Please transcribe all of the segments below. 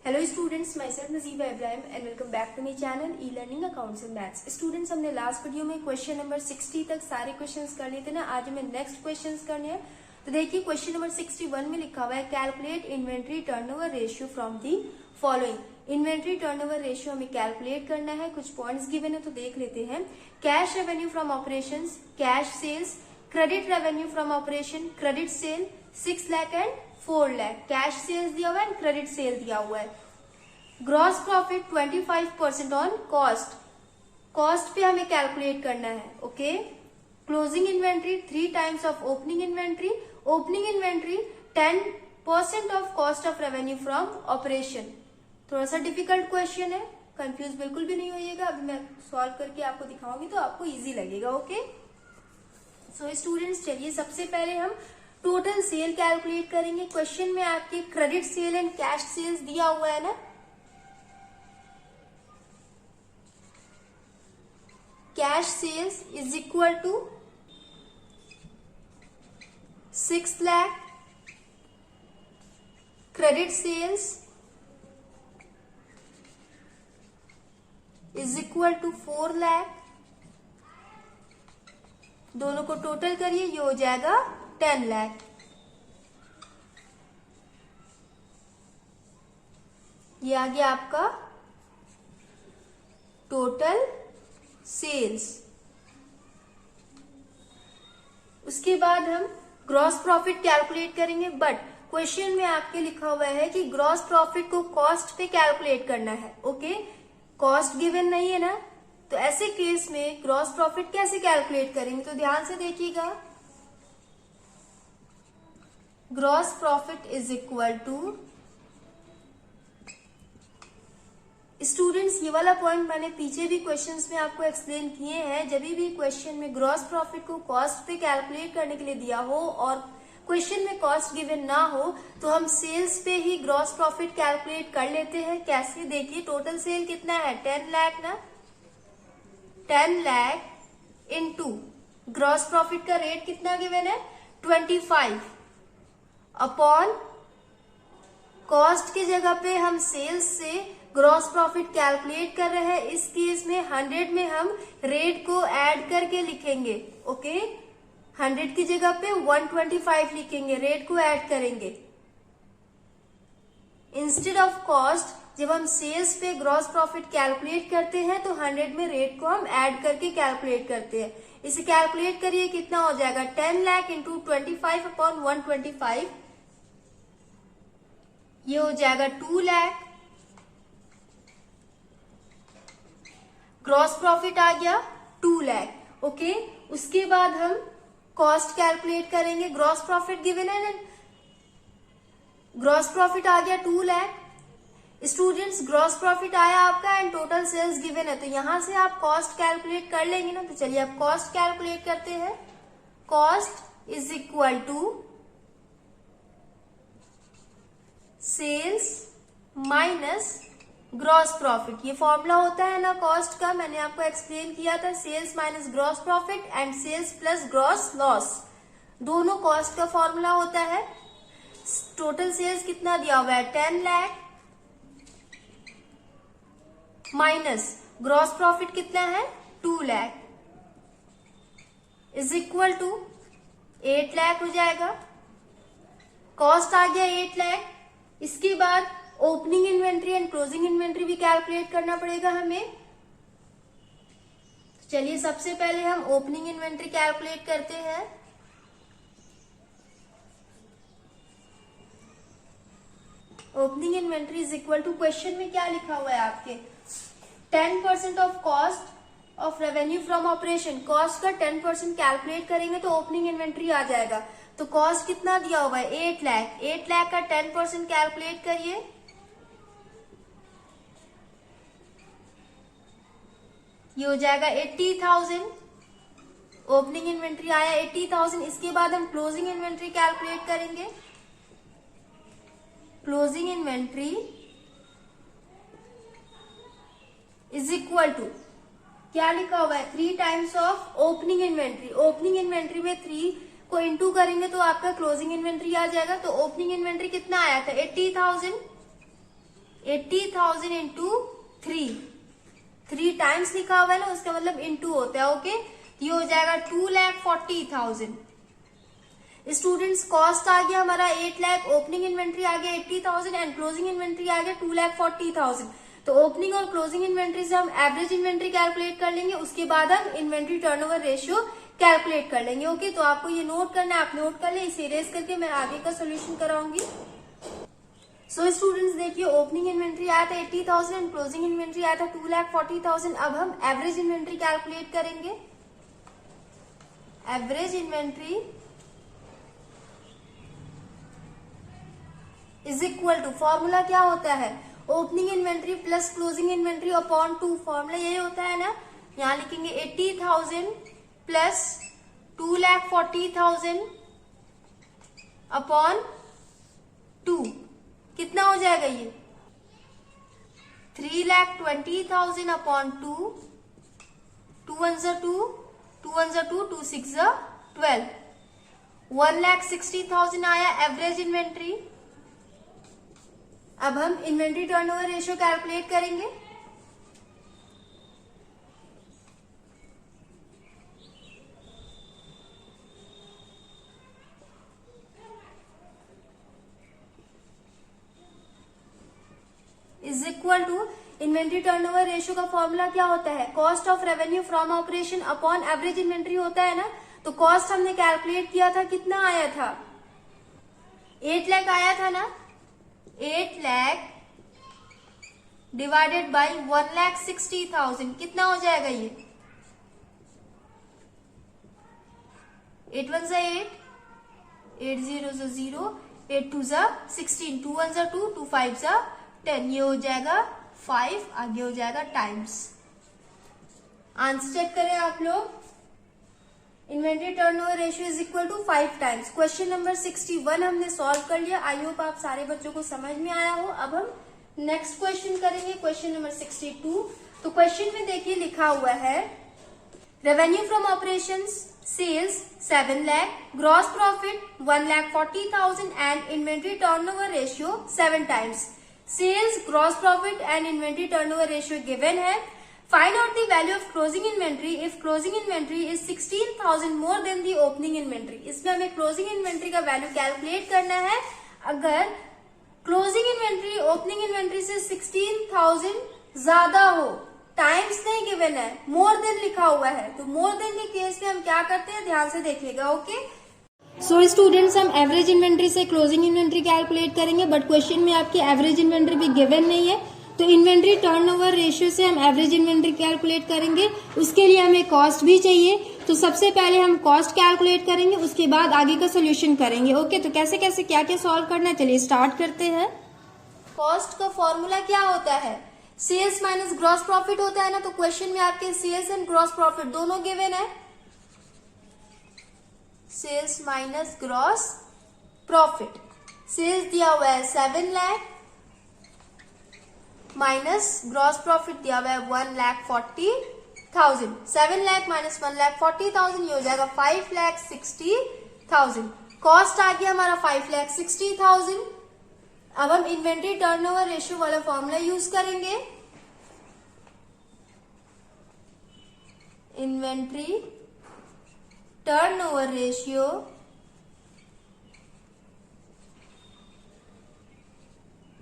Hello students, myself Najiba Ibrahim and welcome back to my channel E learning accounts and maths. Students, हमने last video में question number 60 तक सारे questions कर लिए थे ना। आज हमें नेक्स्ट क्वेश्चंस करने हैं। तो देखिए क्वेश्चन नंबर 61 में लिखा हुआ है calculate inventory turnover ratio from the following. Inventory turnover ratio हमें कैलकुलेट करना है। कुछ पॉइंट्स गिवन है तो देख लेते हैं। Cash revenue from operations, cash sales, credit revenue from operation, credit sale 6 lakh and 4 lakh. Cash sales दिया हुआ है एंड क्रेडिट सेल दिया हुआ है। Gross profit 25% on cost, cost पे हमें कैलकुलेट करना है। Okay. Closing inventory 3 times of opening inventory, opening inventory 10% of cost of revenue from operation. थोड़ा सा डिफिकल्ट क्वेश्चन है, कंफ्यूज बिल्कुल भी नहीं होइएगा। अभी मैं सॉल्व करके आपको दिखाऊंगी तो आपको इजी लगेगा। ओके। सो स्टूडेंट्स, चलिए सबसे पहले हम टोटल सेल कैलकुलेट करेंगे। क्वेश्चन में आपके credit sale and cash sales दिया हुआ है ना। Cash sales is equal to 6 lakh, credit sales is equal to 4 lakh. दोनों को टोटल करिए, ये हो जाएगा 10 लाख। ये आ गया आपका टोटल सेल्स। उसके बाद हम ग्रॉस प्रॉफिट कैलकुलेट करेंगे, बट क्वेश्चन में आपके लिखा हुआ है कि ग्रॉस प्रॉफिट को कॉस्ट पे कैलकुलेट करना है। ओके। कॉस्ट गिवन नहीं है ना, तो ऐसे केस में ग्रॉस प्रॉफिट कैसे कैलकुलेट करेंगे, तो ध्यान से देखिएगा। Gross profit is equal to, students ये वाला पॉइंट मैंने पीछे भी क्वेश्चंस में आपको एक्सप्लेन किए हैं। जब भी क्वेश्चन में ग्रॉस प्रॉफिट को कॉस्ट पे कैलकुलेट करने के लिए दिया हो और क्वेश्चन में कॉस्ट गिवन ना हो तो हम सेल्स पे ही ग्रॉस प्रॉफिट कैलकुलेट कर लेते हैं। कैसे, देखिए टोटल सेल कितना है, 10 लाख ना। 10 लाख इंटू ग्रॉस प्रॉफिट का रेट कितना गिवन है, 25 अपॉन कॉस्ट की जगह पे हम सेल्स से ग्रॉस प्रॉफिट कैलकुलेट कर रहे हैं। इस केस में 100 में हम रेट को ऐड करके लिखेंगे। ओके। 100 की जगह पे 125 लिखेंगे, रेट को ऐड करेंगे। इंस्टेड ऑफ कॉस्ट जब हम सेल्स पे ग्रॉस प्रॉफिट कैलकुलेट करते हैं तो 100 में रेट को हम ऐड करके कैलकुलेट करते हैं। इसे कैलकुलेट करिए, कितना हो जाएगा, 10 लाख इंटू 25 अपॉन 125, ये हो जाएगा 2 लाख। ग्रॉस प्रॉफिट आ गया 2 लाख। ओके। उसके बाद हम कॉस्ट कैलकुलेट करेंगे। ग्रॉस प्रॉफिट गिवन है ना, ग्रॉस प्रॉफिट आ गया 2 लाख। स्टूडेंट्स, ग्रॉस प्रॉफिट आया आपका एंड टोटल सेल्स गिवन है, तो यहां से आप कॉस्ट कैलकुलेट कर लेंगे ना। तो चलिए आप कॉस्ट कैलकुलेट करते हैं। Cost is equal to sales minus gross profit. ये फॉर्मूला होता है ना कॉस्ट का, मैंने आपको एक्सप्लेन किया था। Sales minus gross profit and sales plus gross loss, दोनों कॉस्ट का फॉर्मूला होता है। टोटल सेल्स कितना दिया हुआ है, 10 लाख माइनस ग्रॉस प्रॉफिट कितना है, 2 lakh is equal to 8 lakh हो जाएगा। कॉस्ट आ गया 8 लाख। इसके बाद opening inventory and closing inventory भी कैलकुलेट करना पड़ेगा हमें। चलिए सबसे पहले हम ओपनिंग इन्वेंट्री कैलकुलेट करते हैं। Opening inventory is equal to, question में क्या लिखा हुआ है आपके, 10% of cost of revenue from operation. Cost का 10% कैलकुलेट करेंगे तो ओपनिंग इन्वेंट्री आ जाएगा। तो कॉस्ट कितना दिया हुआ है, 8 लाख। 8 लाख का 10% कैलकुलेट करिए, ये हो जाएगा 80,000। ओपनिंग इन्वेंट्री आया 80,000। इसके बाद हम क्लोजिंग इन्वेंट्री कैलकुलेट करेंगे। Closing inventory is equal to, क्या लिखा हुआ है, 3 times of opening inventory. Opening inventory में 3 को इंटू करेंगे तो आपका क्लोजिंग इन्वेंट्री आ जाएगा। तो ओपनिंग इन्वेंट्री कितना आया था, 80,000 80,000 इंटू 3 टाइम्स लिखा हुआ है ना, उसका मतलब इंटू होता है। ओके, ये हो जाएगा 2,40,000। स्टूडेंट्स कॉस्ट आ गया हमारा 8 लाख, ओपनिंग इन्वेंट्री आ गया 80,000 एंड क्लोजिंग इन्वेंट्री आ गया 2,40,000। तो ओपनिंग और क्लोजिंग इन्वेंट्री से हम एवरेज इन्वेंट्री कैलकुलेट कर लेंगे, उसके बाद हम इन्वेंट्री टर्नओवर रेशियो कैलकुलेट कर लेंगे। ओके, तो आपको ये नोट करना है, आप नोट कर ले, इसे इरेज करके मैं आगे का सोल्यूशन कराऊंगी। सो स्टूडेंट्स देखिए, ओपनिंग इन्वेंट्री आया था 80,000 एंड क्लोजिंग इन्वेंट्री आया था 2,40,000। अब हम एवरेज इन्वेंट्री कैलकुलेट करेंगे। Average inventory is equal to, formula क्या होता है, opening inventory plus closing inventory upon 2। Formula यही होता है ना, यहां लिखेंगे 80,000 प्लस 2,40,000 अपॉन 2। कितना हो जाएगा ये, 3,20,000 अपॉन 2, 2 1 जा 2, 2 1 जा 2, 2 6 जा 12, 1,60,000 आया एवरेज इन्वेंट्री। अब हम इन्वेंट्री टर्नओवर रेशियो कैलकुलेट करेंगे। Is equal to, inventory turnover ratio का फॉर्मूला क्या होता है, cost of revenue from operation upon average inventory होता है ना। तो कॉस्ट हमने कैलकुलेट किया था, कितना आया था, 8 लाख आया था ना। 8 लाख डिवाइडेड बाई 1,60,000 कितना हो जाएगा ये, 8 1 जा 8, 8 0 जा 0, 8 2 जा 16, 2 1 जा 2, 2 5 जा 10, ये हो जाएगा 5, आगे हो जाएगा टाइम्स। आंसर चेक करें आप लोग, inventory turnover ratio is equal to 5 times. Question number 61 हमने सॉल्व कर लिया। आई होप आप सारे बच्चों को समझ में आया हो। अब हम नेक्स्ट क्वेश्चन करेंगे, क्वेश्चन नंबर 62। तो क्वेश्चन में देखिए लिखा हुआ है, revenue from operations sales 7 lakh, gross profit 1,40,000 and inventory turnover ratio 7 times. Sales, gross profit and inventory turnover ratio given है। Find out the value of closing inventory if closing inventory is 16,000 more than the opening inventory. इसमें हमें closing inventory का value calculate करना है। अगर closing inventory opening inventory से 16,000 ज्यादा हो, टाइम्स नहीं गिवन है, मोर देन लिखा हुआ है, तो मोर देन के केस में हम क्या करते हैं, ध्यान से देखिएगा। ओके, सो स्टूडेंट्स, हम एवरेज इन्वेंट्री से क्लोजिंग इन्वेंट्री कैलकुलेट करेंगे, बट क्वेश्चन में आपकी एवरेज इन्वेंट्री भी गिवन नहीं है, तो इन्वेंट्री टर्नओवर रेशियो से हम एवरेज इन्वेंट्री कैलकुलेट करेंगे। उसके लिए हमें कॉस्ट भी चाहिए, तो सबसे पहले हम कॉस्ट कैलकुलेट करेंगे, उसके बाद आगे का सोल्यूशन करेंगे। ओके, तो कैसे कैसे क्या क्या सॉल्व करना है, चलिए स्टार्ट करते हैं। कॉस्ट का फॉर्मूला क्या होता है, सेल्स माइनस ग्रॉस प्रॉफिट होता है ना। तो क्वेश्चन में आपके सेल्स एंड ग्रॉस प्रॉफिट दोनों गिवन है। Sales minus gross profit, sales दिया हुआ है 7 लाख माइनस ग्रॉस प्रॉफिट दिया हुआ है 1,40,000। 7 लाख माइनस 1,40,000, ये हो जाएगा 5,60,000। कॉस्ट आ गया हमारा 5,60,000। अब हम इन्वेंट्री टर्नओवर रेशियो वाला फॉर्मूला यूज करेंगे। Inventory turnover ratio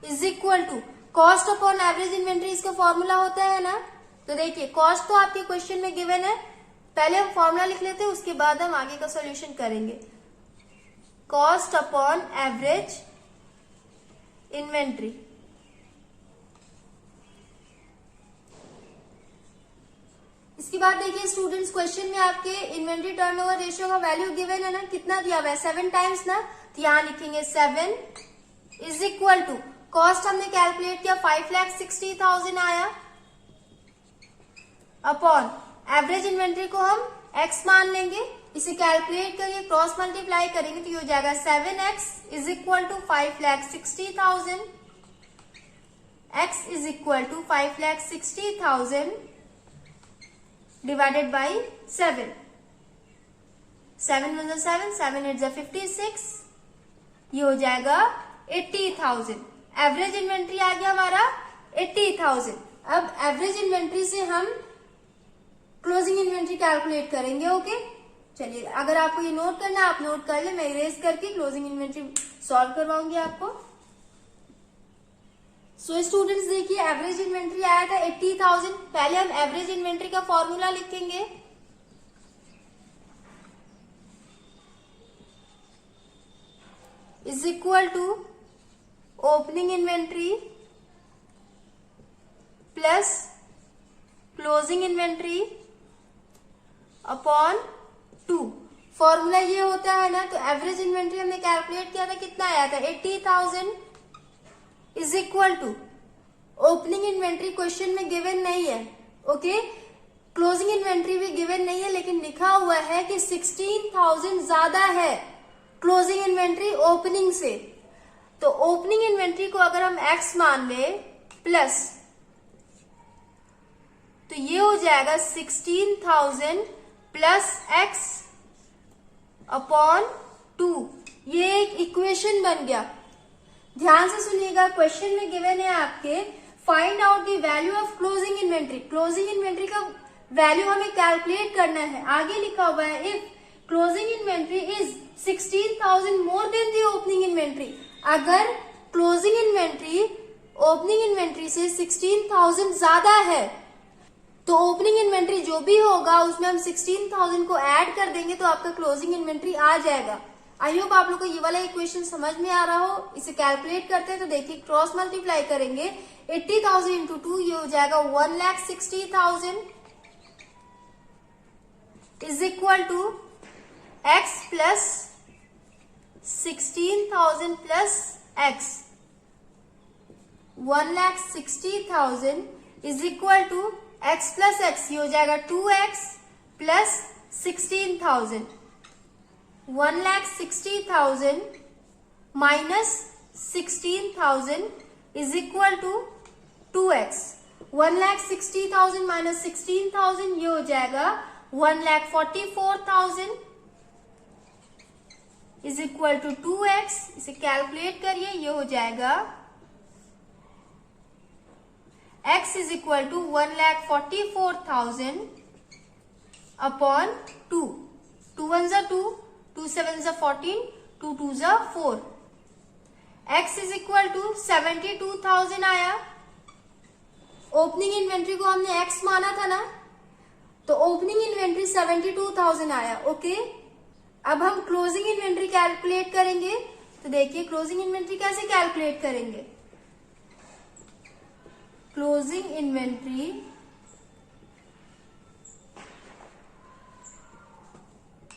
is equal to cost upon average inventory, इसका फॉर्मूला होता है ना। तो देखिए, कॉस्ट तो आपके क्वेश्चन में गिवन है, पहले हम फॉर्मूला लिख लेते हैं, उसके बाद हम आगे का सॉल्यूशन करेंगे। कॉस्ट अपॉन एवरेज इन्वेंट्री, इसके बाद देखिए स्टूडेंट्स, क्वेश्चन में आपके इन्वेंट्री टर्नओवर रेशियो का वैल्यू गिवन है ना, कितना दिया हुआ है, 7 टाइम्स ना। तो यहां लिखेंगे 7 इज इक्वल टू, कॉस्ट हमने कैलकुलेट किया 5,60,000 आया, अपॉन एवरेज इन्वेंट्री को हम x मान लेंगे, इसे कैलकुलेट करिए, क्रॉस मल्टीप्लाई करेंगे तो ये हो जाएगा 7x is equal to 5,60,000। x is equal to 5,60,000 divided by 7। 7 1 7, 7 8 56, ये हो जाएगा 80,000। एवरेज इन्वेंट्री आ गया हमारा 80,000। अब एवरेज इन्वेंट्री से हम क्लोजिंग इन्वेंट्री कैलकुलेट करेंगे। ओके, चलिए अगर आपको ये नोट करना है आप नोट कर ले, मैं इरेज करके क्लोजिंग इन्वेंट्री सॉल्व करवाऊंगी आपको। सो स्टूडेंट्स देखिए एवरेज इन्वेंट्री आया था 80,000। पहले हम एवरेज इन्वेंट्री का फॉर्मूला लिखेंगे। Is equal to opening inventory plus closing inventory upon 2। Formula ये होता है ना, तो एवरेज इन्वेंट्री हमने कैलकुलेट किया था, कितना आया था 80,000 is equal to opening inventory question में गिवन नहीं है। ओके, क्लोजिंग इन्वेंट्री भी गिवन नहीं है, लेकिन लिखा हुआ है कि 16,000 ज्यादा है क्लोजिंग इन्वेंट्री ओपनिंग से। तो ओपनिंग इन्वेंट्री को अगर हम x मान ले प्लस, तो ये हो जाएगा 16,000 प्लस x अपॉन 2। ये एक इक्वेशन बन गया। ध्यान से सुनिएगा, क्वेश्चन में गिवन है आपके find out the value of closing inventory. Closing inventory का वैल्यू हमें कैलकुलेट करना है। आगे लिखा हुआ है if closing inventory is 16,000 more then the opening inventory. अगर क्लोजिंग इन्वेंट्री ओपनिंग इन्वेंट्री से 16,000 ज्यादा है तो ओपनिंग इन्वेंट्री जो भी होगा उसमें हम 16,000 को ऐड कर देंगे तो आपका क्लोजिंग इन्वेंट्री आ जाएगा। आई होप आप लोग को ये वाला इक्वेशन समझ में आ रहा हो। इसे कैलकुलेट करते हैं तो देखिए क्रॉस मल्टीप्लाई करेंगे 80,000 इंटू 2, ये हो जाएगा 1,60,000 is equal to x plus 16,000 plus x। 1,60,000 is equal to x plus x, ये हो जाएगा 2x plus 16,000। 1,60,000 minus 16,000 is equal to 2x। 1,60,000 minus 16,000 ये हो जाएगा 1,44,000 इज इक्वल टू 2x। इसे कैलकुलेट करिए, ये हो जाएगा x is equal to 1,44,000 upon 2। 2 1 जा 2, 2 7 जा 14, 2 2 जा 4। x इज इक्वल टू 72,000 आया। ओपनिंग इन्वेंट्री को हमने x माना था ना, तो ओपनिंग इन्वेंट्री 72,000 आया। ओके, अब हम क्लोजिंग इन्वेंट्री कैलकुलेट करेंगे। तो देखिए क्लोजिंग इन्वेंट्री कैसे कैलकुलेट करेंगे। Closing inventory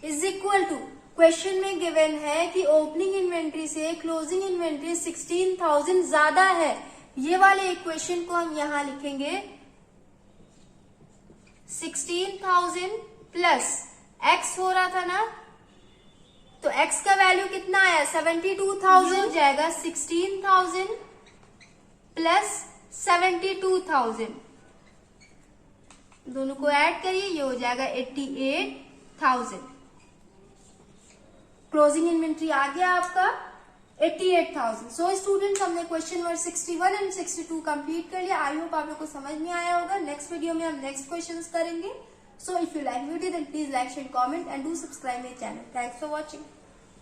is equal to, question में गिवन है कि ओपनिंग इन्वेंट्री से क्लोजिंग इन्वेंट्री 16,000 ज्यादा है। ये वाले इक्वेशन को हम यहां लिखेंगे 16,000 प्लस x हो रहा था ना, तो x का वैल्यू कितना आया 72,000 हो जाएगा 16,000 प्लस 72,000। दोनों को ऐड करिए, ये हो जाएगा 88,000। क्लोजिंग इन्वेंट्री आ गया आपका 88,000। सो स्टूडेंट्स हमने क्वेश्चन नंबर 61 एंड 62 कंप्लीट कर लिया। आई होप आप लोग को समझ में आया होगा। नेक्स्ट वीडियो में हम नेक्स्ट क्वेश्चंस करेंगे। So if you like video then please like share comment and do subscribe my channel. Thanks for watching.